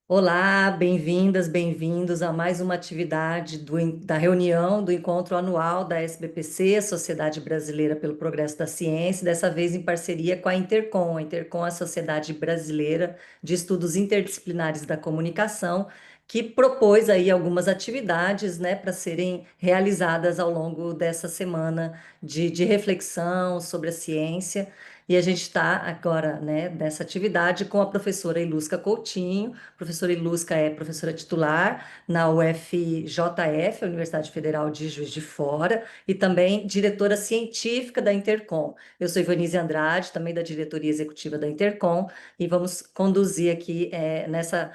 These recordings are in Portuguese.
Olá, bem-vindas, bem-vindos a mais uma atividade da reunião do encontro anual da SBPC, Sociedade Brasileira pelo Progresso da Ciência, dessa vez em parceria com a Intercom. A Intercom é a Sociedade Brasileira de Estudos Interdisciplinares da Comunicação, que propôs aí algumas atividades, né, para serem realizadas ao longo dessa semana de reflexão sobre a ciência. E a gente está agora, né, nessa atividade com a professora Ilusca Coutinho. A professora Ilusca é professora titular na UFJF, a Universidade Federal de Juiz de Fora, e também diretora científica da Intercom. Eu sou Ivanise Andrade, também da diretoria executiva da Intercom, e vamos conduzir aqui nessa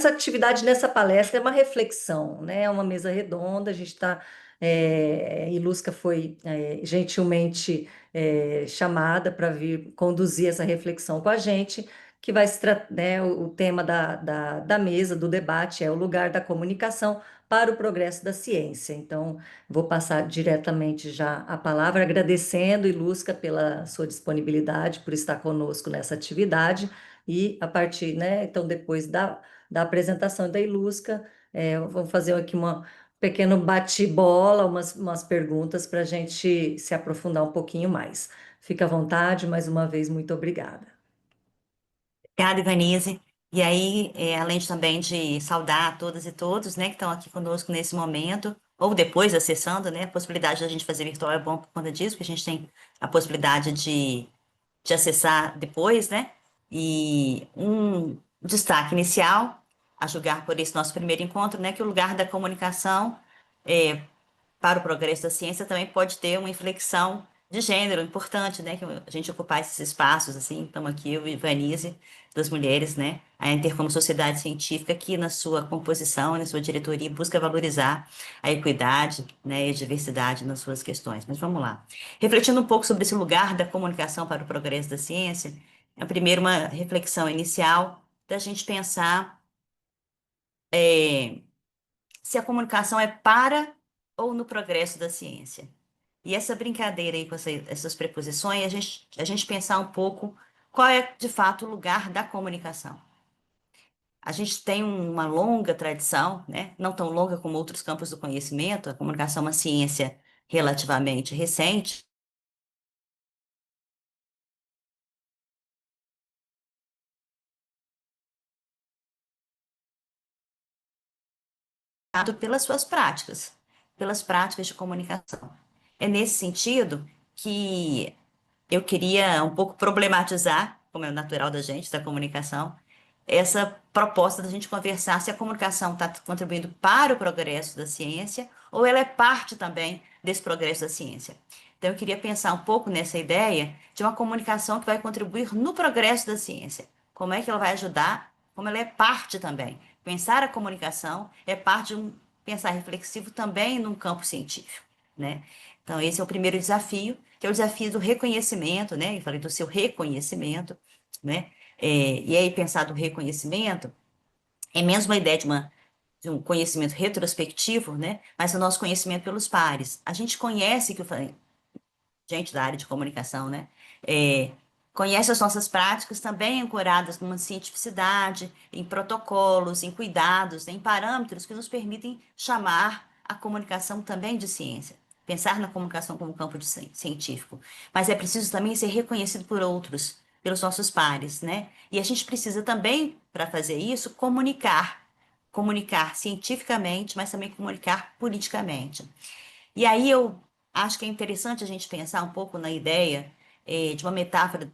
atividade, nessa palestra, é uma reflexão, né? É uma mesa redonda, a gente está. Ilusca foi gentilmente chamada para vir conduzir essa reflexão com a gente, que vai se tratar, né, o tema da mesa, do debate, é o lugar da comunicação para o progresso da ciência. Então, vou passar diretamente já a palavra, agradecendo, Ilusca, pela sua disponibilidade, por estar conosco nessa atividade, e a partir, né, então, depois da apresentação da Ilusca, vamos fazer aqui uma pequeno bate-bola, umas perguntas para a gente se aprofundar um pouquinho mais. Fica à vontade, mais uma vez, muito obrigada. Obrigada, Ivanise. E aí, além também de saudar todas e todos, né, que estão aqui conosco nesse momento, ou depois acessando, né, a possibilidade da gente fazer virtual é bom por conta disso, porque a gente tem a possibilidade de acessar depois, né, e um destaque inicial, a julgar por esse nosso primeiro encontro, né, que o lugar da comunicação é, para o progresso da ciência também pode ter uma inflexão de gênero importante, né? Que a gente ocupar esses espaços, assim, estamos aqui, eu e Vanise, duas mulheres, né? A Inter como sociedade científica que na sua composição, na sua diretoria, busca valorizar a equidade, né, e a diversidade nas suas questões. Mas vamos lá. Refletindo um pouco sobre esse lugar da comunicação para o progresso da ciência, é primeiro uma reflexão inicial da gente pensar se a comunicação é para ou no progresso da ciência. E essa brincadeira aí com essas preposições, a gente pensar um pouco qual é de fato o lugar da comunicação. A gente tem uma longa tradição, né? Não tão longa como outros campos do conhecimento, a comunicação é uma ciência relativamente recente, dado pelas práticas de comunicação. É nesse sentido que eu queria um pouco problematizar, como é o natural da gente, da comunicação, essa proposta da gente conversar se a comunicação está contribuindo para o progresso da ciência ou ela é parte também desse progresso da ciência. Então, eu queria pensar um pouco nessa ideia de uma comunicação que vai contribuir no progresso da ciência. Como é que ela vai ajudar? Como ela é parte também. Pensar a comunicação é parte de um pensar reflexivo também num campo científico, né? Então, esse é o primeiro desafio, que é o desafio do reconhecimento, né? Eu falei do seu reconhecimento, né? E aí, pensar do reconhecimento é mesmo uma ideia de um conhecimento retrospectivo, né? Mas o nosso conhecimento pelos pares. A gente conhece, que eu falei, gente da área de comunicação, né? É, conhece as nossas práticas também ancoradas numa cientificidade, em protocolos, em cuidados, né? Em parâmetros que nos permitem chamar a comunicação também de ciência. Pensar na comunicação como campo científico. Mas é preciso também ser reconhecido por outros, pelos nossos pares, né? E a gente precisa também, para fazer isso, comunicar. Comunicar cientificamente, mas também comunicar politicamente. E aí eu acho que é interessante a gente pensar um pouco na ideia de uma metáfora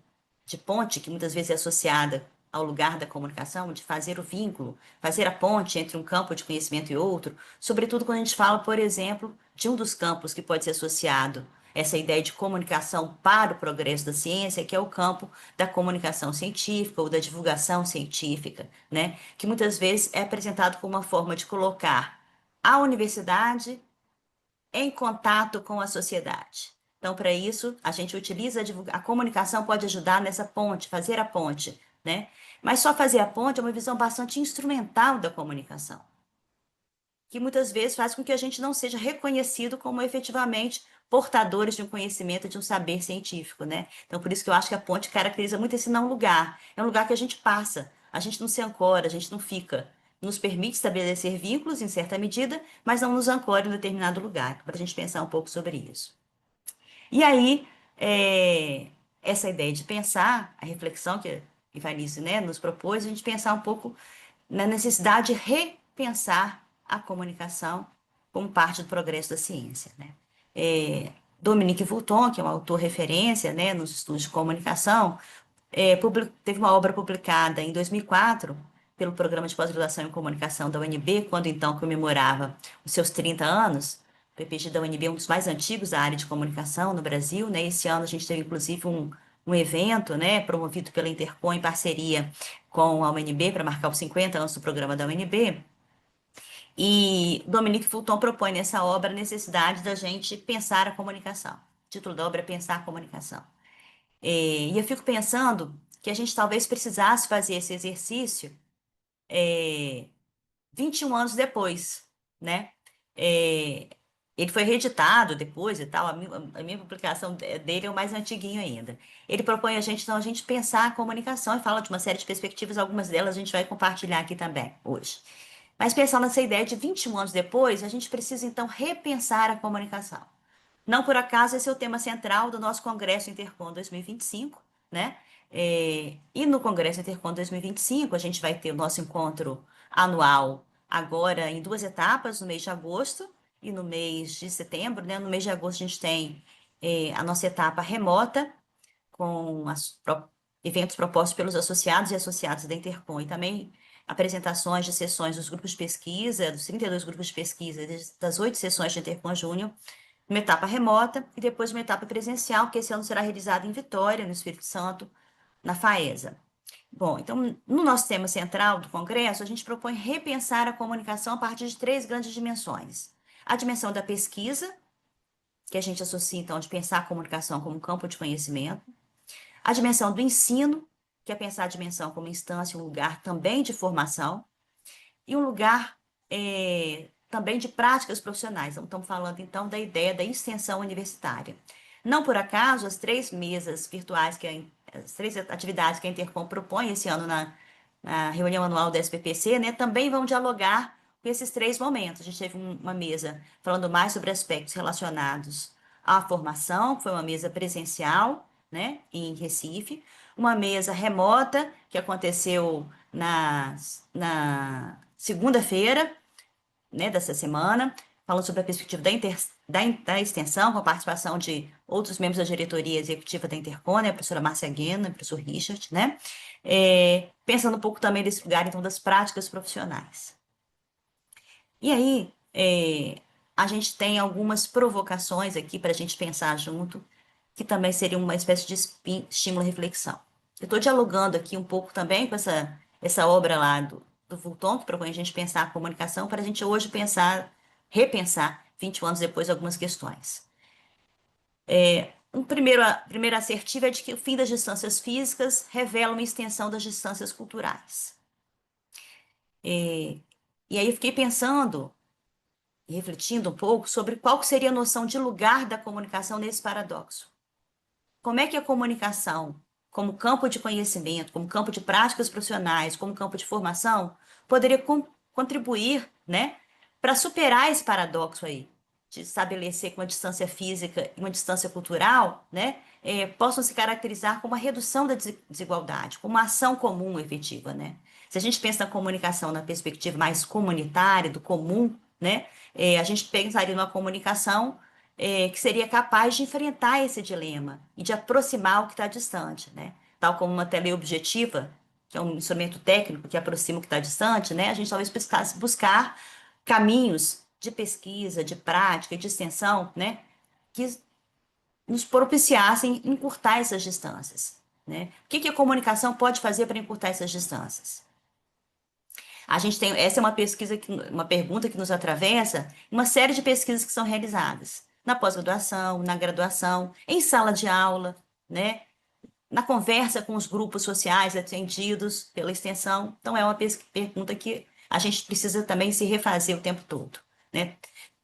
de ponte, que muitas vezes é associada ao lugar da comunicação, de fazer o vínculo, fazer a ponte entre um campo de conhecimento e outro, sobretudo quando a gente fala, por exemplo, de um dos campos que pode ser associado essa ideia de comunicação para o progresso da ciência, que é o campo da comunicação científica ou da divulgação científica, né? Que muitas vezes é apresentado como uma forma de colocar a universidade em contato com a sociedade. Então, para isso, a gente utiliza a comunicação pode ajudar nessa ponte, fazer a ponte, né? Mas só fazer a ponte é uma visão bastante instrumental da comunicação, que muitas vezes faz com que a gente não seja reconhecido como efetivamente portadores de um conhecimento, de um saber científico, né? Então, por isso que eu acho que a ponte caracteriza muito esse não lugar. É um lugar que a gente passa, A gente não se ancora, a gente não fica. Nos permite estabelecer vínculos em certa medida, mas não nos ancora em determinado lugar, para a gente pensar um pouco sobre isso. E aí, essa ideia de pensar, a reflexão que Ivanice, né, nos propôs, a gente pensar um pouco na necessidade de repensar a comunicação como parte do progresso da ciência, né? Dominique Vulton, que é um autor referência, né, nos estudos de comunicação, teve uma obra publicada em 2004 pelo Programa de Pós-Graduação em Comunicação da UNB, quando então comemorava os seus 30 anos. O PPG da UNB é um dos mais antigos da área de comunicação no Brasil, né? Esse ano a gente teve inclusive um evento, né, promovido pela Intercom em parceria com a UNB para marcar os 50 anos do programa da UNB. E Dominique Fulton propõe nessa obra a necessidade da gente pensar a comunicação. O título da obra é Pensar a Comunicação. E eu fico pensando que a gente talvez precisasse fazer esse exercício 21 anos depois, né? É, ele foi reeditado depois e tal, a minha publicação dele é o mais antiguinho ainda. Ele propõe a gente, então, a gente pensar a comunicação e fala de uma série de perspectivas, algumas delas a gente vai compartilhar aqui também hoje. Mas pensando nessa ideia de 21 anos depois, a gente precisa então repensar a comunicação. Não por acaso, esse é o tema central do nosso Congresso Intercom 2025, né? E no Congresso Intercom 2025, a gente vai ter o nosso encontro anual agora em duas etapas, no mês de agosto e no mês de setembro, né? No mês de agosto, a gente tem a nossa etapa remota, com eventos propostos pelos associados e associadas da Intercom, e também apresentações de sessões dos grupos de pesquisa, dos 32 grupos de pesquisa, das 8 sessões de Intercom Júnior, uma etapa remota e depois uma etapa presencial, que esse ano será realizada em Vitória, no Espírito Santo, na FAESA. Bom, então, no nosso tema central do Congresso, a gente propõe repensar a comunicação a partir de três grandes dimensões. A dimensão da pesquisa, que a gente associa, então, de pensar a comunicação como um campo de conhecimento. A dimensão do ensino, que é pensar a dimensão como instância, um lugar também de formação. E um lugar também de práticas profissionais. Estamos falando, então, da ideia da extensão universitária. Não por acaso, as três mesas virtuais, as três atividades que a Intercom propõe esse ano na reunião anual da SPPC, né, também vão dialogar com esses três momentos. A gente teve uma mesa falando mais sobre aspectos relacionados à formação, que foi uma mesa presencial, né, em Recife, uma mesa remota, que aconteceu na segunda-feira, né, dessa semana, falando sobre a perspectiva da extensão, com a participação de outros membros da diretoria executiva da Intercom, né, a professora Márcia Guena, o professor Richard, né, pensando um pouco também desse lugar, então, das práticas profissionais. E aí, a gente tem algumas provocações aqui para a gente pensar junto, que também seria uma espécie de estímulo à reflexão. Eu estou dialogando aqui um pouco também com essa obra lá do Vulton, que propõe a gente pensar a comunicação, para a gente hoje repensar, 20 anos depois, algumas questões. A primeira assertiva é de que o fim das distâncias físicas revela uma extensão das distâncias culturais. E aí eu fiquei pensando e refletindo um pouco sobre qual seria a noção de lugar da comunicação nesse paradoxo. Como é que a comunicação, como campo de conhecimento, como campo de práticas profissionais, como campo de formação, poderia contribuir, né, para superar esse paradoxo aí, de estabelecer que uma distância física e uma distância cultural, né, possam se caracterizar como a redução da desigualdade, como uma ação comum efetiva, né? Se a gente pensa na comunicação na perspectiva mais comunitária, do comum, né, a gente pensaria numa comunicação que seria capaz de enfrentar esse dilema e de aproximar o que está distante, né? Tal como uma teleobjetiva, que é um instrumento técnico que aproxima o que está distante, né? A gente talvez precisasse buscar caminhos de pesquisa, de prática e de extensão, né? Que nos propiciassem encurtar essas distâncias, né? O que a comunicação pode fazer para encurtar essas distâncias? A gente tem, essa é uma pergunta que nos atravessa uma série de pesquisas que são realizadas na pós-graduação, na graduação, em sala de aula, né? Na conversa com os grupos sociais atendidos pela extensão. Então, é uma pergunta que a gente precisa também se refazer o tempo todo, né?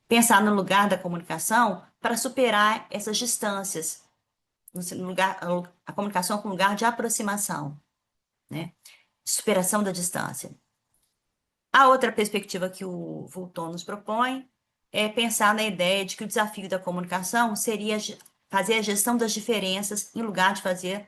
Pensar no lugar da comunicação para superar essas distâncias, no lugar, a comunicação como lugar de aproximação, né? superação da distância. A outra perspectiva que o Vulton nos propõe é pensar na ideia de que o desafio da comunicação seria fazer a gestão das diferenças em lugar de fazer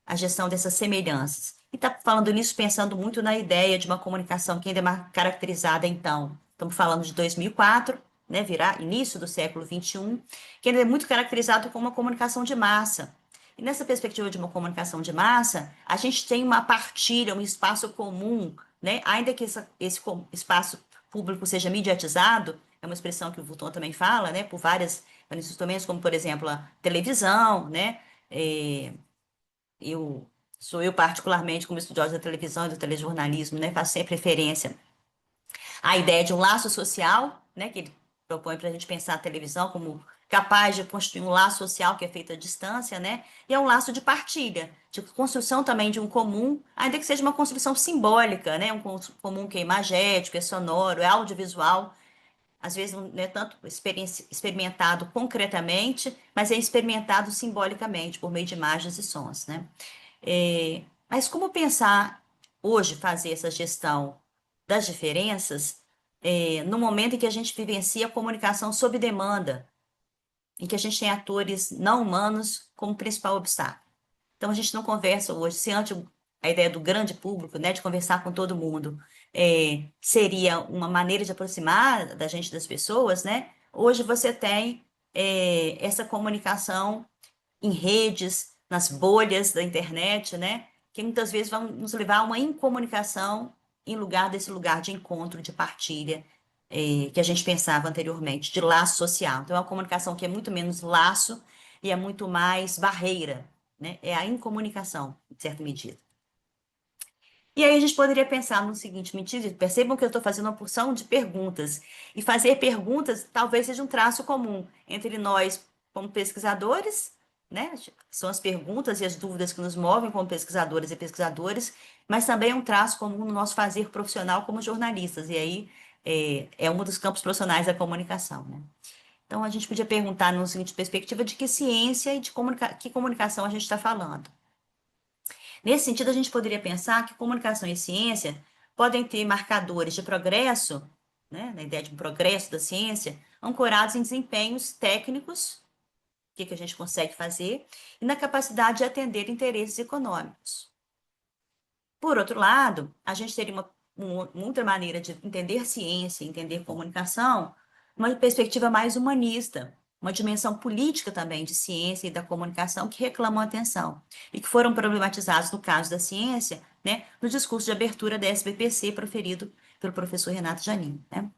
a gestão dessas semelhanças. E está falando nisso pensando muito na ideia de uma comunicação que ainda é mais caracterizada, então, estamos falando de 2004, né, virar início do século XXI, que ainda é muito caracterizado como uma comunicação de massa. E nessa perspectiva de uma comunicação de massa, a gente tem uma partilha, um espaço comum, né, ainda que esse espaço público seja mediatizado, é uma expressão que o Vulton também fala, né, por vários instrumentos, como, por exemplo, a televisão, né, eu eu particularmente, como estudiosa da televisão e do telejornalismo, né, faço sempre referência à ideia de um laço social, né, que ele propõe para a gente pensar a televisão como capaz de construir um laço social que é feito à distância, né, e é um laço de partilha, de construção também de um comum, ainda que seja uma construção simbólica, né, um comum que é imagético, é sonoro, é audiovisual, às vezes não é tanto experimentado concretamente, mas é experimentado simbolicamente, por meio de imagens e sons, né? Mas como pensar hoje fazer essa gestão das diferenças no momento em que a gente vivencia a comunicação sob demanda, em que a gente tem atores não humanos como principal obstáculo? Então a gente não conversa hoje, se antes a ideia do grande público, né, de conversar com todo mundo, seria uma maneira de aproximar da gente das pessoas, né? Hoje você tem essa comunicação em redes, nas bolhas da internet, né? Que muitas vezes vão nos levar a uma incomunicação em lugar desse lugar de encontro, de partilha, que a gente pensava anteriormente, de laço social. Então, é uma comunicação que é muito menos laço e é muito mais barreira, né? É a incomunicação, em certa medida. E aí a gente poderia pensar no seguinte medida, percebam que eu estou fazendo uma porção de perguntas, e fazer perguntas talvez seja um traço comum entre nós como pesquisadores, né? São as perguntas e as dúvidas que nos movem como pesquisadoras e pesquisadores, mas também é um traço comum no nosso fazer profissional como jornalistas, e aí é um dos campos profissionais da comunicação, né? Então a gente podia perguntar no seguinte perspectiva de que ciência e de que comunicação a gente está falando. Nesse sentido, a gente poderia pensar que comunicação e ciência podem ter marcadores de progresso, né, na ideia de um progresso da ciência, ancorados em desempenhos técnicos, o que que a gente consegue fazer, e na capacidade de atender interesses econômicos. Por outro lado, a gente teria uma outra maneira de entender ciência, entender comunicação, uma perspectiva mais humanista, uma dimensão política também de ciência e da comunicação que reclamam atenção e que foram problematizados no caso da ciência, né, no discurso de abertura da SBPC proferido pelo professor Renato Janine, né?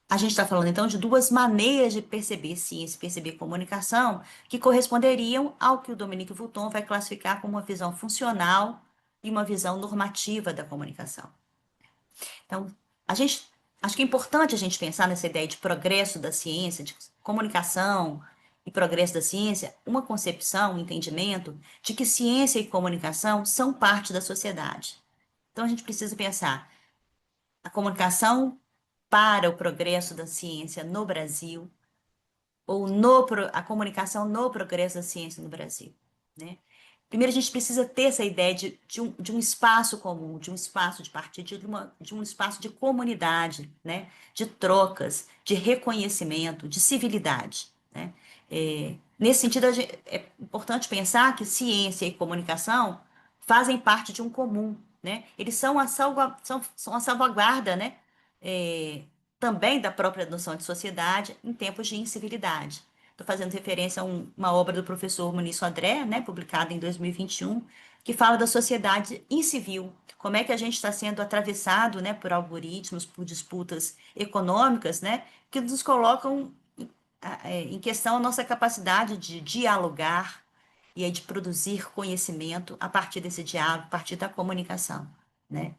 A gente está falando então de duas maneiras de perceber ciência e perceber comunicação que corresponderiam ao que o Dominique Vulton vai classificar como uma visão funcional e uma visão normativa da comunicação. Então, acho que é importante a gente pensar nessa ideia de progresso da ciência, de comunicação e progresso da ciência, uma concepção, um entendimento de que ciência e comunicação são parte da sociedade. Então, a gente precisa pensar a comunicação para o progresso da ciência no Brasil, ou a comunicação no progresso da ciência no Brasil, né? Primeiro, a gente precisa ter essa ideia de um espaço comum, de um espaço de partilha, de um espaço de comunidade, né? De trocas, de reconhecimento, de civilidade, né? Nesse sentido, é importante pensar que ciência e comunicação fazem parte de um comum, né? Eles são a salvaguarda, né? É, também da própria noção de sociedade em tempos de incivilidade. Estou fazendo referência a uma obra do professor Muniz Sodré, né, publicada em 2021, que fala da sociedade incivil, como é que a gente está sendo atravessado, né, por algoritmos, por disputas econômicas, né, que nos colocam em questão a nossa capacidade de dialogar e aí de produzir conhecimento a partir desse diálogo, a partir da comunicação, né?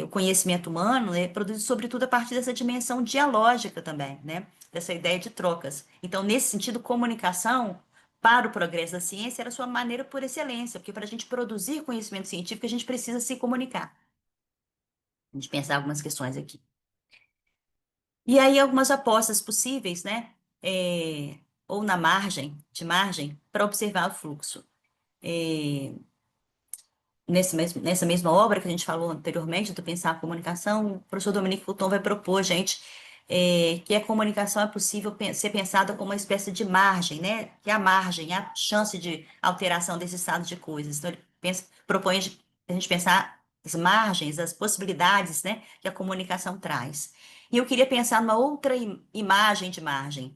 O conhecimento humano é produzido sobretudo a partir dessa dimensão dialógica também, né? Dessa ideia de trocas. Então, nesse sentido, comunicação para o progresso da ciência era a sua maneira por excelência, porque para a gente produzir conhecimento científico, a gente precisa se comunicar. A gente pensar algumas questões aqui. E aí, algumas apostas possíveis, né? Ou na margem, para observar o fluxo. nessa mesma obra que a gente falou anteriormente, do Pensar a Comunicação, o professor Dominique Fulton vai propor, gente, que a comunicação é possível ser pensada como uma espécie de margem, né? Que é a margem, a chance de alteração desse estado de coisas. Então, ele propõe a gente pensar as margens, as possibilidades, né, que a comunicação traz. E eu queria pensar numa outra imagem de margem,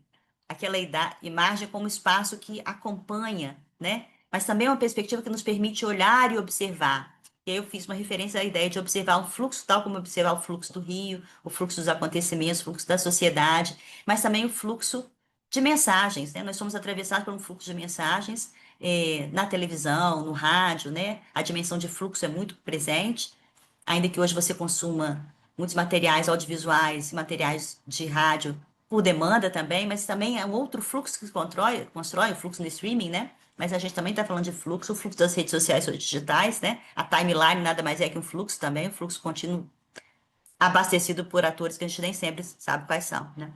aquela imagem como espaço que acompanha, né? Mas também é uma perspectiva que nos permite olhar e observar. E aí eu fiz uma referência à ideia de observar um fluxo, tal como observar o fluxo do rio, o fluxo dos acontecimentos, o fluxo da sociedade, mas também o fluxo de mensagens, né? Nós somos atravessados por um fluxo de mensagens na televisão, no rádio, né? A dimensão de fluxo é muito presente, ainda que hoje você consuma muitos materiais audiovisuais, materiais de rádio por demanda também, mas também é um outro fluxo que constrói o fluxo no streaming, né? Mas a gente também está falando de fluxo, o fluxo das redes sociais digitais, né? A timeline nada mais é que um fluxo também, um fluxo contínuo abastecido por atores que a gente nem sempre sabe quais são, né?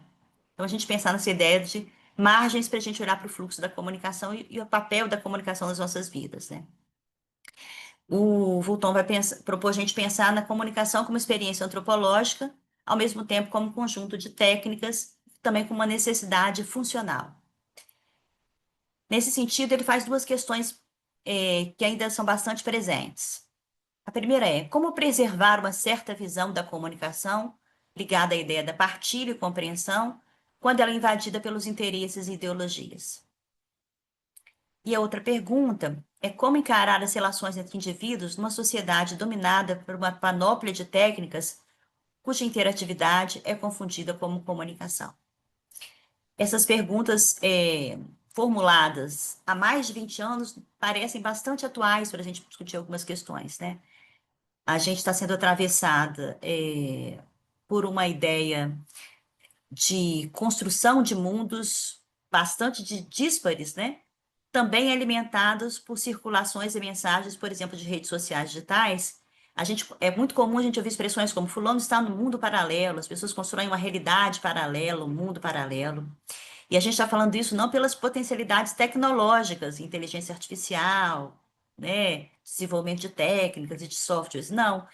Então a gente pensar nessa ideia de margens para a gente olhar para o fluxo da comunicação e o papel da comunicação nas nossas vidas, né? O Vulton vai propor a gente pensar na comunicação como experiência antropológica, ao mesmo tempo como conjunto de técnicas, também com uma necessidade funcional. Nesse sentido, ele faz duas questões que ainda são bastante presentes. A primeira é como preservar uma certa visão da comunicação, ligada à ideia da partilha e compreensão, quando ela é invadida pelos interesses e ideologias. E a outra pergunta é como encarar as relações entre indivíduos numa sociedade dominada por uma panóplia de técnicas cuja interatividade é confundida como comunicação. Essas perguntas formuladas há mais de 20 anos parecem bastante atuais para a gente discutir algumas questões, né? A gente está sendo atravessada por uma ideia de construção de mundos bastante díspares, né? Também alimentados por circulações e mensagens, por exemplo, de redes sociais digitais. É muito comum a gente ouvir expressões como fulano está no mundo paralelo, as pessoas constroem uma realidade paralela, um mundo paralelo. E a gente está falando isso não pelas potencialidades tecnológicas, inteligência artificial, né, desenvolvimento de técnicas e de softwares, não.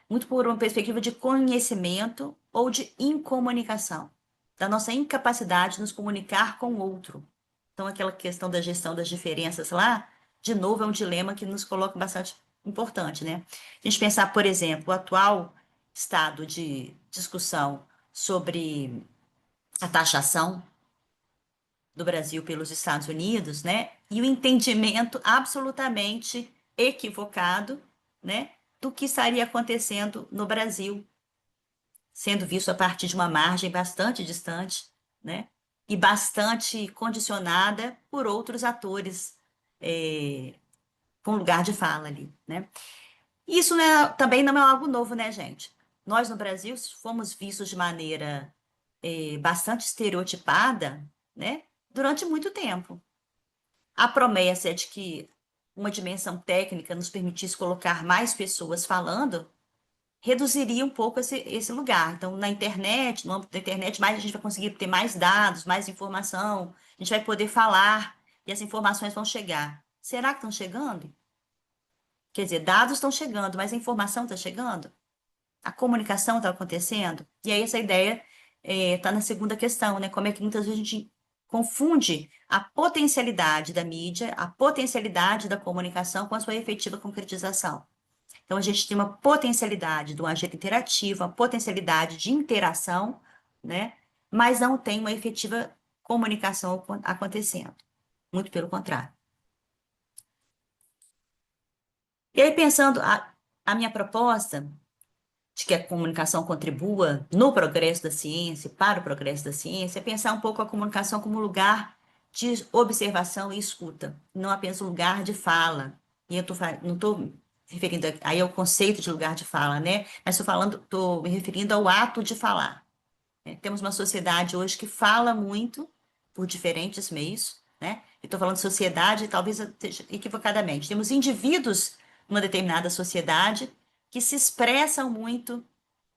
Muito por uma perspectiva de conhecimento ou de incomunicação, da nossa incapacidade de nos comunicar com o outro. Então, aquela questão da gestão das diferenças lá, de novo, é um dilema que nos coloca bastante importante, né? A gente pensar, por exemplo, o atual estado de discussão sobre a taxação do Brasil pelos Estados Unidos, né? E o entendimento absolutamente equivocado, né, do que estaria acontecendo no Brasil, sendo visto a partir de uma margem bastante distante, né? E bastante condicionada por outros atores com lugar de fala ali, né? Isso também não é algo novo, né, gente? Nós no Brasil fomos vistos de maneira bastante estereotipada, né? Durante muito tempo. A promessa é de que uma dimensão técnica nos permitisse colocar mais pessoas falando, reduziria um pouco esse lugar. Então, na internet, no âmbito da internet, mais a gente vai conseguir ter mais dados, mais informação, a gente vai poder falar e as informações vão chegar. Será que estão chegando? Quer dizer, dados estão chegando, mas a informação está chegando? A comunicação está acontecendo? E aí essa ideia está na segunda questão, né? Como é que muitas vezes a gente confunde a potencialidade da mídia, a potencialidade da comunicação com a sua efetiva concretização. Então, a gente tem uma potencialidade do agente interativo, uma potencialidade de interação, né? Mas não tem uma efetiva comunicação acontecendo. Muito pelo contrário. E aí, pensando a minha proposta de que a comunicação contribua no progresso da ciência, para o progresso da ciência, é pensar um pouco a comunicação como lugar de observação e escuta, não apenas um lugar de fala. E eu não estou referindo aí ao conceito de lugar de fala, né? Mas estou me referindo ao ato de falar, né? Temos uma sociedade hoje que fala muito por diferentes meios, né? Estou falando de sociedade, talvez equivocadamente. Temos indivíduos numa determinada sociedade que se expressam muito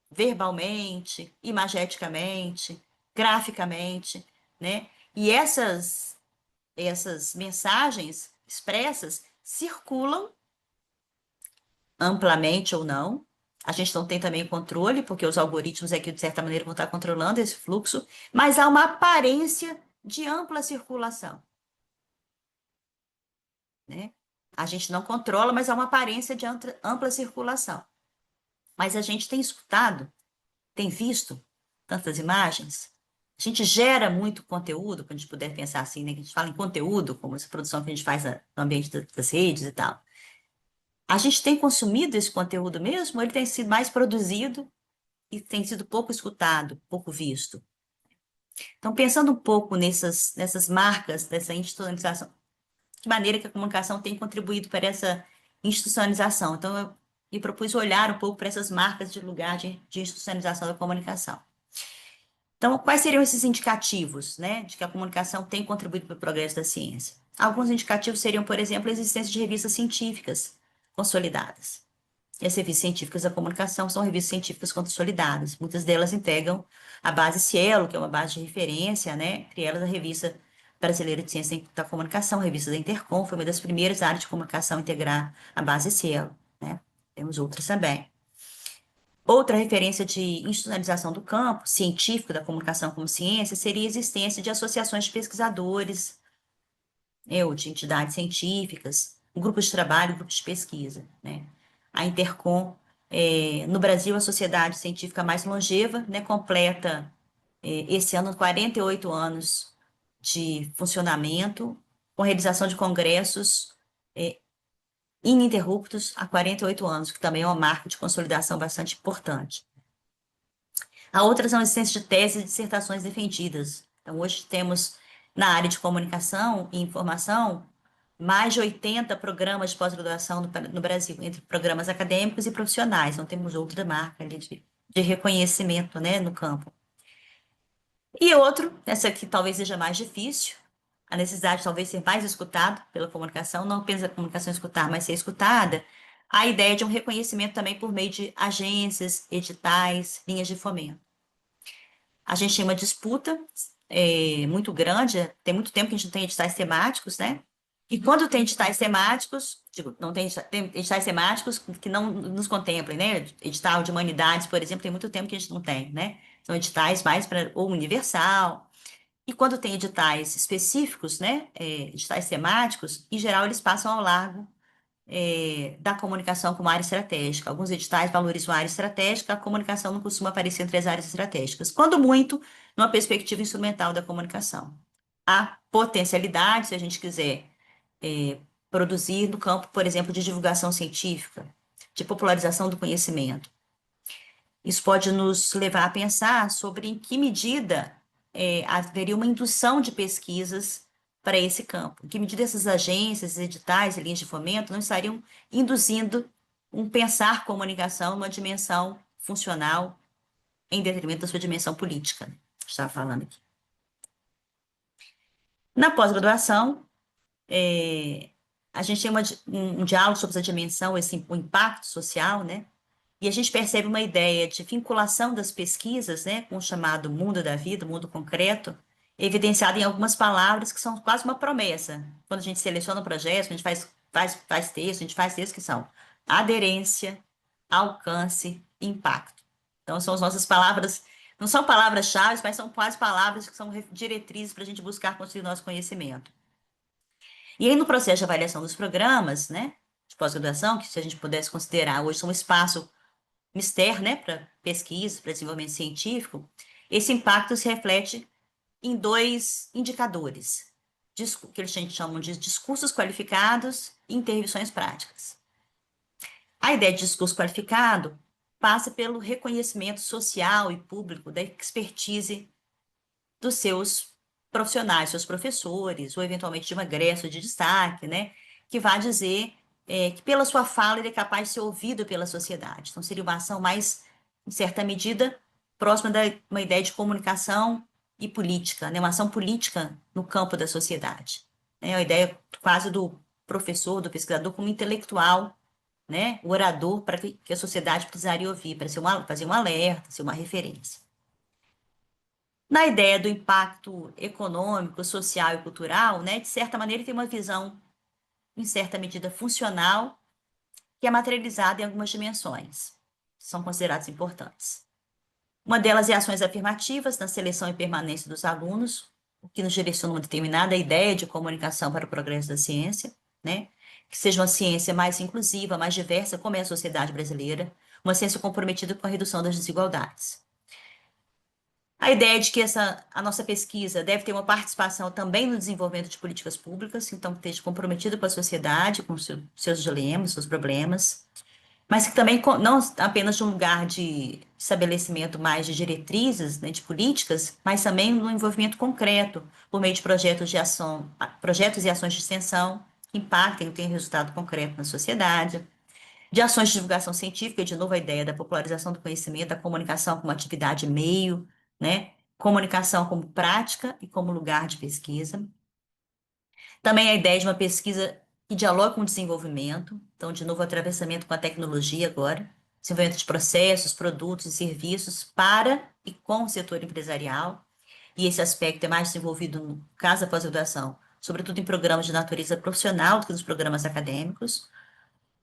verbalmente, imageticamente, graficamente, né? E essas mensagens expressas circulam amplamente ou não. A gente não tem também controle, porque os algoritmos aqui, de certa maneira, vão estar controlando esse fluxo, mas há uma aparência de ampla circulação, né? A gente não controla, mas há uma aparência de ampla circulação. Mas a gente tem escutado, tem visto tantas imagens, a gente gera muito conteúdo, quando a gente puder pensar assim, né? Que a gente fala em conteúdo, como essa produção que a gente faz no ambiente das redes e tal. A gente tem consumido esse conteúdo mesmo, ou ele tem sido mais produzido e tem sido pouco escutado, pouco visto? Então, pensando um pouco nessas marcas dessa institucionalização, de maneira que a comunicação tem contribuído para essa institucionalização. Então, eu me propus olhar um pouco para essas marcas de lugar de institucionalização da comunicação. Então, quais seriam esses indicativos, né, de que a comunicação tem contribuído para o progresso da ciência? Alguns indicativos seriam, por exemplo, a existência de revistas científicas consolidadas. E as revistas científicas da comunicação são revistas científicas consolidadas. Muitas delas integram a base Cielo, que é uma base de referência, né? Entre elas a Revista Brasileira de Ciência da Comunicação, a Revista da Intercom, foi uma das primeiras áreas de comunicação a integrar a base Cielo, né? Temos outras também. Outra referência de institucionalização do campo científico da comunicação como ciência seria a existência de associações de pesquisadores, ou de entidades científicas, grupos de trabalho, grupos de pesquisa, né? A Intercom, no Brasil, a sociedade científica mais longeva, né, completa esse ano 48 anos de funcionamento, com realização de congressos ininterruptos há 48 anos, que também é uma marca de consolidação bastante importante. A outra são a existência de teses e dissertações defendidas. Então, hoje temos, na área de comunicação e informação, mais de 80 programas de pós-graduação no Brasil, entre programas acadêmicos e profissionais. Não temos outra marca ali de reconhecimento, né, no campo. E outro, essa aqui talvez seja mais difícil, a necessidade de talvez ser mais escutado pela comunicação, não apenas a comunicação escutar, mas ser escutada, a ideia de um reconhecimento também por meio de agências, editais, linhas de fomento. A gente tem uma disputa muito grande, tem muito tempo que a gente não tem editais temáticos, né? E quando tem editais temáticos, digo, não tem editais temáticos que não nos contemplem, né? Edital de humanidades, por exemplo, tem muito tempo que a gente não tem, né? São editais mais para o universal. E quando tem editais específicos, né? Editais temáticos, em geral eles passam ao largo da comunicação como área estratégica. Alguns editais valorizam a área estratégica, a comunicação não costuma aparecer entre as áreas estratégicas, quando muito, numa perspectiva instrumental da comunicação. Há potencialidade, se a gente quiser produzir no campo, por exemplo, de divulgação científica, de popularização do conhecimento. Isso pode nos levar a pensar sobre em que medida haveria uma indução de pesquisas para esse campo. Em que medida essas agências, editais e linhas de fomento não estariam induzindo um pensar comunicação numa dimensão funcional em detrimento da sua dimensão política, né? Estava falando aqui. Na pós-graduação, a gente tem um diálogo sobre essa dimensão, o impacto social, né? E a gente percebe uma ideia de vinculação das pesquisas, né, com o chamado mundo da vida, mundo concreto, evidenciado em algumas palavras que são quase uma promessa. Quando a gente seleciona um projeto, a gente faz texto, a gente faz textos que são aderência, alcance, impacto. Então, são as nossas palavras, não são palavras-chave, mas são quase palavras que são diretrizes para a gente buscar construir nosso conhecimento. E aí, no processo de avaliação dos programas, né, de pós-graduação, que se a gente pudesse considerar hoje são um espaço mister, né, para pesquisa, para desenvolvimento científico, esse impacto se reflete em dois indicadores, que eles chamam de discursos qualificados e intervenções práticas. A ideia de discurso qualificado passa pelo reconhecimento social e público da expertise dos seus profissionais, seus professores, ou eventualmente de um egresso de destaque, né, que vai dizer que pela sua fala ele é capaz de ser ouvido pela sociedade. Então, seria uma ação mais, em certa medida, próxima da uma ideia de comunicação e política, né, uma ação política no campo da sociedade. É a ideia quase do professor, do pesquisador como intelectual, né, o orador para que a sociedade precisaria ouvir, para fazer um alerta, ser uma referência. Na ideia do impacto econômico, social e cultural, né, de certa maneira, ele tem uma visão, em certa medida, funcional, que é materializada em algumas dimensões, que são consideradas importantes. Uma delas é ações afirmativas na seleção e permanência dos alunos, o que nos direciona uma determinada ideia de comunicação para o progresso da ciência, né? Que seja uma ciência mais inclusiva, mais diversa, como é a sociedade brasileira, uma ciência comprometida com a redução das desigualdades. A ideia de que a nossa pesquisa deve ter uma participação também no desenvolvimento de políticas públicas, então que esteja comprometida com a sociedade, com seus dilemas, seus problemas, mas que também não apenas de um lugar de estabelecimento mais de diretrizes, né, de políticas, mas também no envolvimento concreto, por meio de projetos de ação, projetos e ações de extensão que impactem e tenham resultado concreto na sociedade, de ações de divulgação científica, de novo a ideia da popularização do conhecimento, da comunicação como atividade meio, né, comunicação como prática e como lugar de pesquisa. Também a ideia de uma pesquisa que dialoga com o desenvolvimento, então, de novo, atravessamento com a tecnologia agora, desenvolvimento de processos, produtos e serviços para e com o setor empresarial, e esse aspecto é mais desenvolvido no caso da pós-graduação, sobretudo em programas de natureza profissional do que nos programas acadêmicos,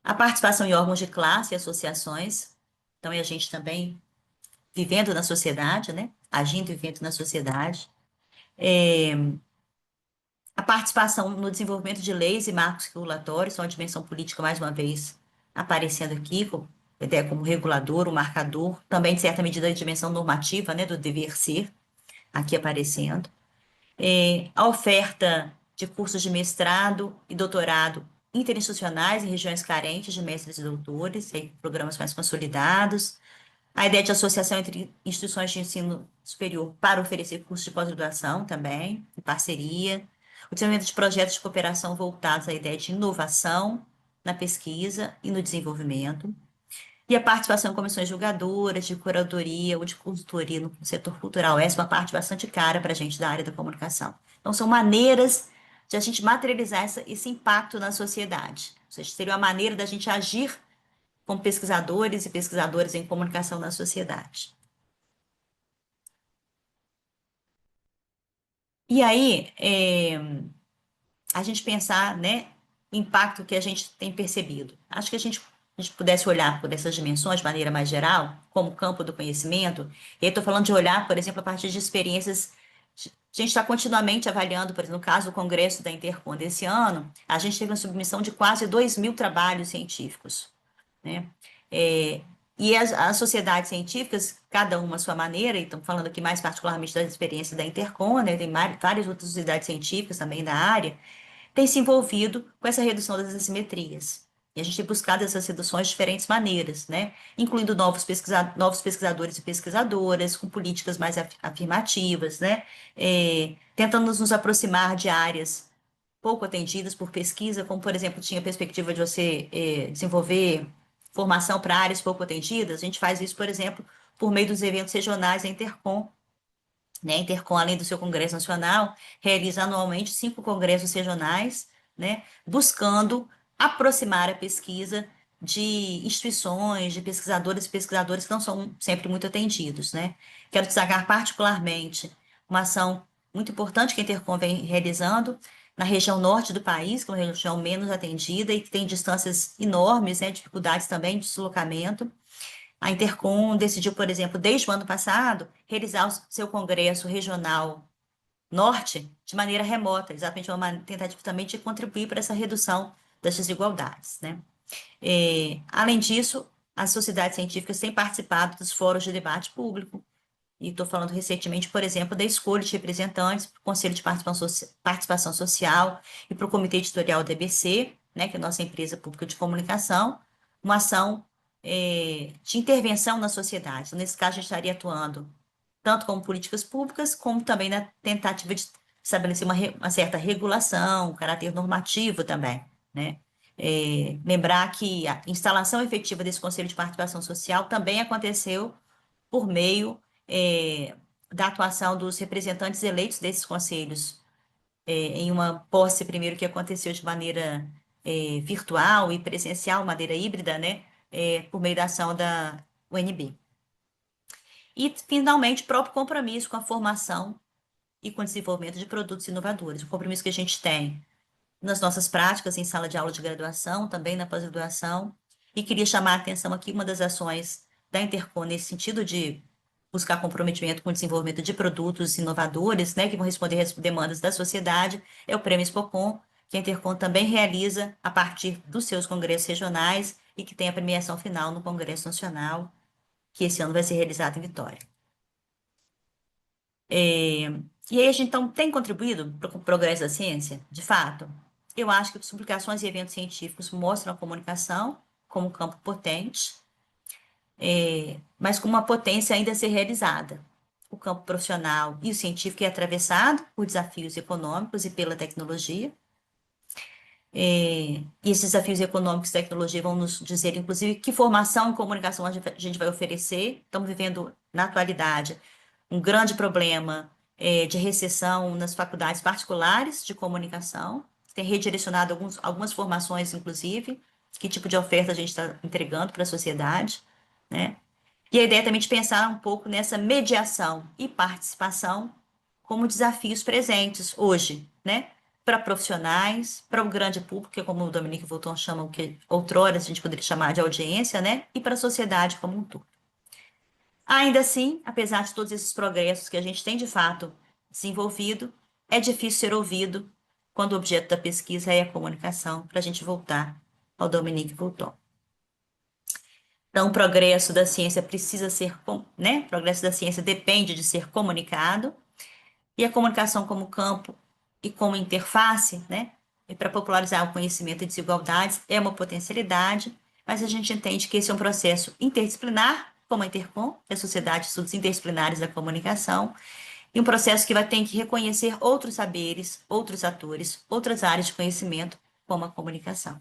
a participação em órgãos de classe e associações, então é a gente também vivendo na sociedade, né? Agindo e vivendo na sociedade. A participação no desenvolvimento de leis e marcos regulatórios, são a dimensão política, mais uma vez, aparecendo aqui, com a ideia como regulador, o marcador, também, de certa medida, a dimensão normativa, né, do dever ser, aqui aparecendo. A oferta de cursos de mestrado e doutorado interinstitucionais em regiões carentes de mestres e doutores, aí, programas mais consolidados. A ideia de associação entre instituições de ensino superior para oferecer cursos de pós-graduação também, em parceria. O desenvolvimento de projetos de cooperação voltados à ideia de inovação na pesquisa e no desenvolvimento. E a participação em comissões julgadoras, de curadoria ou de consultoria no setor cultural. Essa é uma parte bastante cara para a gente da área da comunicação. Então, são maneiras de a gente materializar esse impacto na sociedade. Ou seja, seria uma maneira da gente agir como pesquisadores e pesquisadoras em comunicação na sociedade. E aí, a gente pensar, né, o impacto que a gente tem percebido. Acho que a gente pudesse olhar por essas dimensões de maneira mais geral, como campo do conhecimento, e aí estou falando de olhar, por exemplo, a partir de experiências. A gente está continuamente avaliando, por exemplo, no caso do Congresso da Intercom desse ano, a gente teve uma submissão de quase 2.000 trabalhos científicos, né? É, e as sociedades científicas, cada uma à sua maneira, e estamos falando aqui mais particularmente da experiência da Intercom, né? Tem várias outras sociedades científicas também da área, tem se envolvido com essa redução das assimetrias. E a gente tem buscado essas reduções de diferentes maneiras, né? Incluindo novos pesquisadores e pesquisadoras, com políticas mais afirmativas, né? Tentando nos aproximar de áreas pouco atendidas por pesquisa, como, por exemplo, tinha a perspectiva de você desenvolver formação para áreas pouco atendidas. A gente faz isso, por exemplo, por meio dos eventos regionais da Intercom, né? A Intercom, além do seu Congresso Nacional, realiza anualmente 5 congressos regionais, né? Buscando aproximar a pesquisa de instituições, de pesquisadores e pesquisadores que não são sempre muito atendidos, né? Quero destacar particularmente uma ação muito importante que a Intercom vem realizando na região norte do país, que é uma região menos atendida e que tem distâncias enormes, né? Dificuldades também de deslocamento. A Intercom decidiu, por exemplo, desde o ano passado, realizar o seu congresso regional norte de maneira remota, exatamente uma tentativa também de contribuir para essa redução das desigualdades, né? Além disso, as sociedades científicas têm participado dos fóruns de debate público, e estou falando recentemente, por exemplo, da escolha de representantes para o Conselho de Participação Social e para o Comitê Editorial da EBC, né, que é a nossa empresa pública de comunicação, uma ação de intervenção na sociedade. Então, nesse caso, a gente estaria atuando tanto como políticas públicas, como também na tentativa de estabelecer uma certa regulação, um caráter normativo também, né? Lembrar que a instalação efetiva desse Conselho de Participação Social também aconteceu por meio da atuação dos representantes eleitos desses conselhos, em uma posse primeiro que aconteceu de maneira virtual e presencial, maneira híbrida, né, por meio da ação da UNB. E, finalmente, o próprio compromisso com a formação e com o desenvolvimento de produtos inovadores, o compromisso que a gente tem nas nossas práticas em sala de aula de graduação, também na pós-graduação, E queria chamar a atenção aqui, uma das ações da Intercom nesse sentido de buscar comprometimento com o desenvolvimento de produtos inovadores, né, que vão responder às demandas da sociedade, é o Prêmio Expocom, que a Intercom também realiza a partir dos seus congressos regionais e que tem a premiação final no Congresso Nacional, que esse ano vai ser realizado em Vitória. E aí a gente então tem contribuído para o progresso da ciência, de fato. Eu acho que as publicações e eventos científicos mostram a comunicação como um campo potente, mas com uma potência ainda a ser realizada. O campo profissional e o científico é atravessado por desafios econômicos e pela tecnologia. E esses desafios econômicos e tecnologia vão nos dizer, inclusive, que formação em comunicação a gente vai oferecer. Estamos vivendo, na atualidade, um grande problema de recessão nas faculdades particulares de comunicação. Tem redirecionado algumas formações, inclusive, que tipo de oferta a gente está entregando para a sociedade, né? E a ideia é também de pensar um pouco nessa mediação e participação como desafios presentes hoje, né? Para profissionais, para o grande público, que é como o Dominique Volton chama, o que outrora a gente poderia chamar de audiência, né? E para a sociedade como um todo. Ainda assim, apesar de todos esses progressos que a gente tem de fato desenvolvido, é difícil ser ouvido quando o objeto da pesquisa é a comunicação, para a gente voltar ao Dominique Volton. Então, o progresso da ciência precisa ser, né? O progresso da ciência depende de ser comunicado, e a comunicação como campo e como interface, né? E para popularizar o conhecimento e desigualdades é uma potencialidade, mas a gente entende que esse é um processo interdisciplinar, como a Intercom, que é a Sociedade de Estudos Interdisciplinares da Comunicação, e um processo que vai ter que reconhecer outros saberes, outros atores, outras áreas de conhecimento, como a comunicação.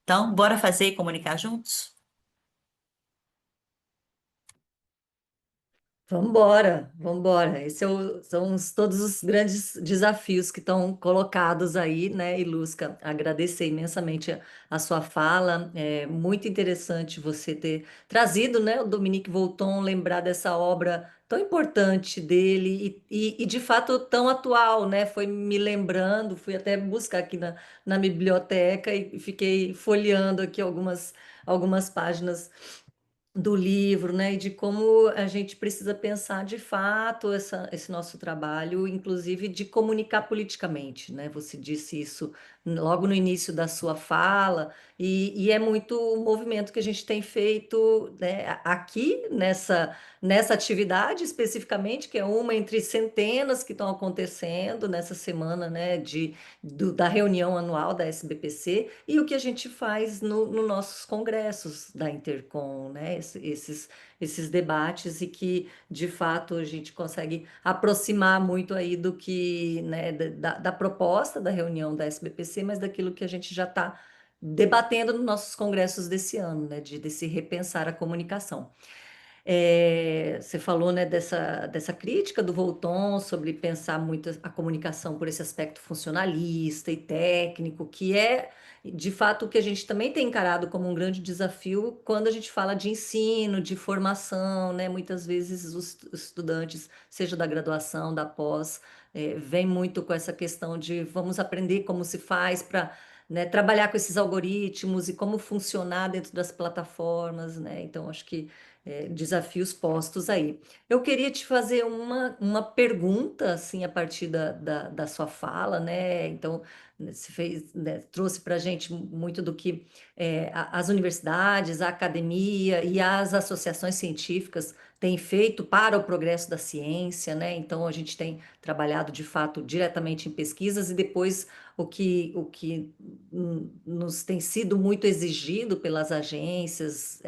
Então, bora fazer e comunicar juntos? Vamos embora, vamos embora. São todos os grandes desafios que estão colocados aí, né, Ilusca? Agradecer imensamente a sua fala. É muito interessante você ter trazido, né, o Dominique Volton, lembrar dessa obra tão importante dele e de fato tão atual, né? Foi me lembrando, fui até buscar aqui na biblioteca e fiquei folheando aqui algumas páginas do livro, né, e de como a gente precisa pensar de fato esse nosso trabalho, inclusive de comunicar politicamente, né? Você disse isso logo no início da sua fala, e é muito o movimento que a gente tem feito, né, aqui nessa atividade especificamente, que é uma entre centenas que estão acontecendo nessa semana, né, da reunião anual da SBPC e o que a gente faz nos nossos congressos da Intercom, né? Esses debates e que, de fato, a gente consegue aproximar muito aí do que, né, da proposta da reunião da SBPC, mas daquilo que a gente já está debatendo nos nossos congressos desse ano, né, desse repensar a comunicação. Você falou, né, dessa crítica do Volton sobre pensar muito a comunicação por esse aspecto funcionalista e técnico, que é, de fato, o que a gente também tem encarado como um grande desafio quando a gente fala de ensino, de formação, né? Muitas vezes os estudantes, seja da graduação, da pós, vem muito com essa questão de vamos aprender como se faz para, né, trabalhar com esses algoritmos e como funcionar dentro das plataformas, né? Então, acho que desafios postos aí. Eu queria te fazer uma pergunta, assim, a partir da sua fala, né? Então, né, você fez, né, trouxe para a gente muito do que as universidades, a academia e as associações científicas têm feito para o progresso da ciência, né? Então, a gente tem trabalhado, de fato, diretamente em pesquisas e depois o que nos tem sido muito exigido pelas agências,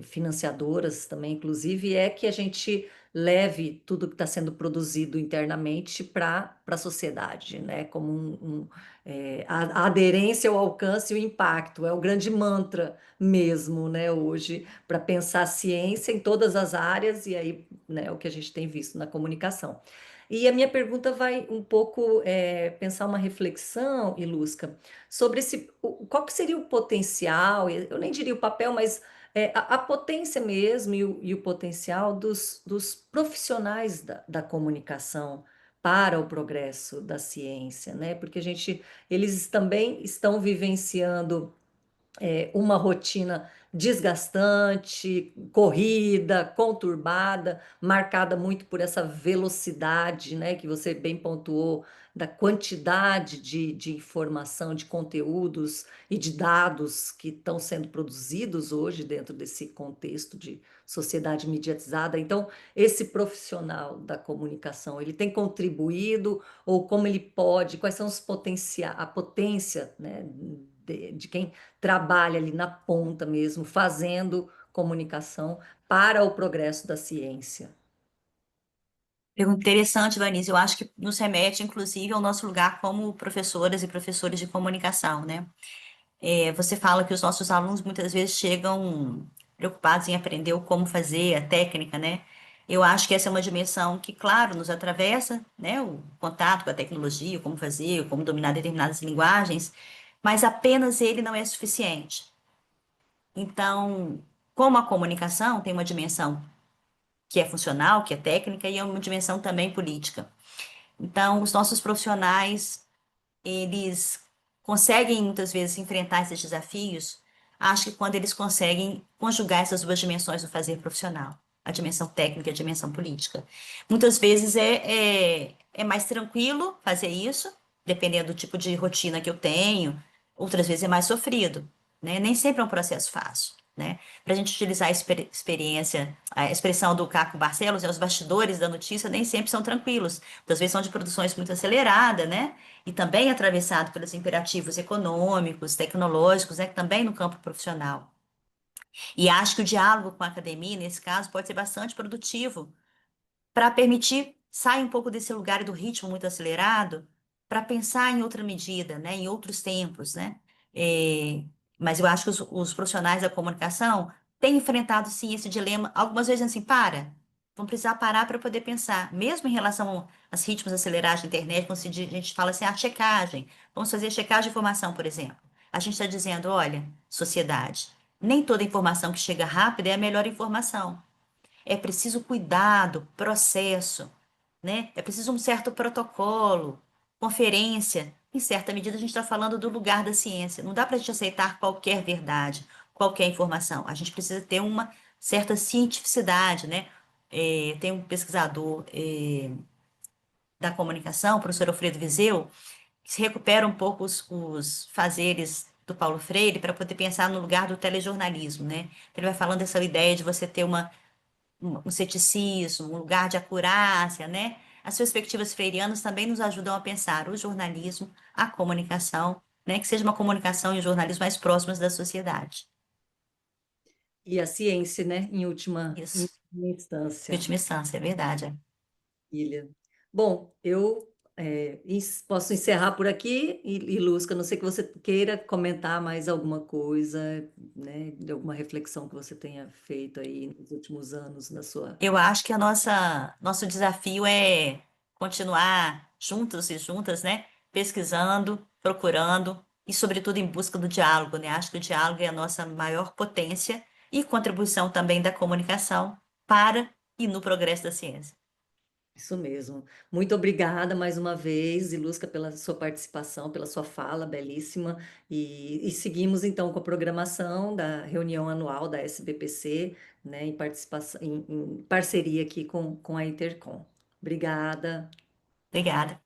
financiadoras também, inclusive, é que a gente leve tudo que está sendo produzido internamente para a sociedade, né? Como a aderência, o alcance e o impacto. É o grande mantra mesmo, né, hoje, para pensar a ciência em todas as áreas, e aí, né, o que a gente tem visto na comunicação. E a minha pergunta vai um pouco pensar uma reflexão, Ilusca, sobre qual que seria o potencial, eu nem diria o papel, mas a potência mesmo e o potencial dos profissionais da comunicação para o progresso da ciência, né? Porque eles também estão vivenciando uma rotina desgastante, corrida, conturbada, marcada muito por essa velocidade, né, que você bem pontuou, da quantidade de informação, de conteúdos e de dados que estão sendo produzidos hoje dentro desse contexto de sociedade mediatizada. Então, esse profissional da comunicação, ele tem contribuído ou como ele pode, quais são os a potência, né, de quem trabalha ali na ponta mesmo, fazendo comunicação para o progresso da ciência. Pergunta interessante, Vanessa. Eu acho que nos remete, inclusive, ao nosso lugar como professoras e professores de comunicação, né? Você fala que os nossos alunos muitas vezes chegam preocupados em aprender o como fazer, a técnica, né? Eu acho que essa é uma dimensão que, claro, nos atravessa, né? O contato com a tecnologia, o como fazer, o como dominar determinadas linguagens, mas apenas ele não é suficiente. Então, como a comunicação tem uma dimensão que é funcional, que é técnica, e é uma dimensão também política. Então, os nossos profissionais, eles conseguem muitas vezes enfrentar esses desafios, acho que quando eles conseguem conjugar essas duas dimensões do fazer profissional, a dimensão técnica e a dimensão política. Muitas vezes é mais tranquilo fazer isso, dependendo do tipo de rotina que eu tenho, outras vezes é mais sofrido, né? Nem sempre é um processo fácil. Né? Para a gente utilizar a experiência, a expressão do Caco Barcelos, né, os bastidores da notícia nem sempre são tranquilos. Muitas vezes são de produções muito aceleradas, né? E também atravessado pelos imperativos econômicos, tecnológicos, né? Também no campo profissional. E acho que o diálogo com a academia, nesse caso, pode ser bastante produtivo para permitir sair um pouco desse lugar e do ritmo muito acelerado, para pensar em outra medida, né, em outros tempos, né? É, mas eu acho que os profissionais da comunicação têm enfrentado, sim, esse dilema, algumas vezes assim, vamos precisar parar para poder pensar, mesmo em relação aos ritmos acelerados da internet, quando a gente fala assim, a checagem, vamos fazer checagem de informação, por exemplo. A gente está dizendo, olha, sociedade, nem toda informação que chega rápida é a melhor informação. É preciso cuidado, processo, né? É preciso um certo protocolo, conferência. Em certa medida, a gente está falando do lugar da ciência. Não dá para a gente aceitar qualquer verdade, qualquer informação. A gente precisa ter uma certa cientificidade, né? Tem um pesquisador, da comunicação, o professor Alfredo Viseu, que se recupera um pouco os fazeres do Paulo Freire para poder pensar no lugar do telejornalismo, né? Ele vai falando dessa ideia de você ter um ceticismo, um lugar de acurácia, né? As perspectivas freirianas também nos ajudam a pensar o jornalismo, a comunicação, né? Que seja uma comunicação e um jornalismo mais próximos da sociedade. E a ciência, né, em Isso, última em instância. última instância, é verdade. Ilha. Bom, eu posso encerrar por aqui e Lusca, a não sei que você queira comentar mais alguma coisa, né, de alguma reflexão que você tenha feito aí nos últimos anos na sua. Eu acho que nosso desafio é continuar juntos e juntas, né? Pesquisando, procurando e, sobretudo, em busca do diálogo, né? Acho que o diálogo é a nossa maior potência e contribuição também da comunicação para e no progresso da ciência. Isso mesmo. Muito obrigada mais uma vez, Ilusca, pela sua participação, pela sua fala belíssima. E seguimos então com a programação da reunião anual da SBPC, né, em participação, em parceria aqui com a Intercom. Obrigada. Obrigada.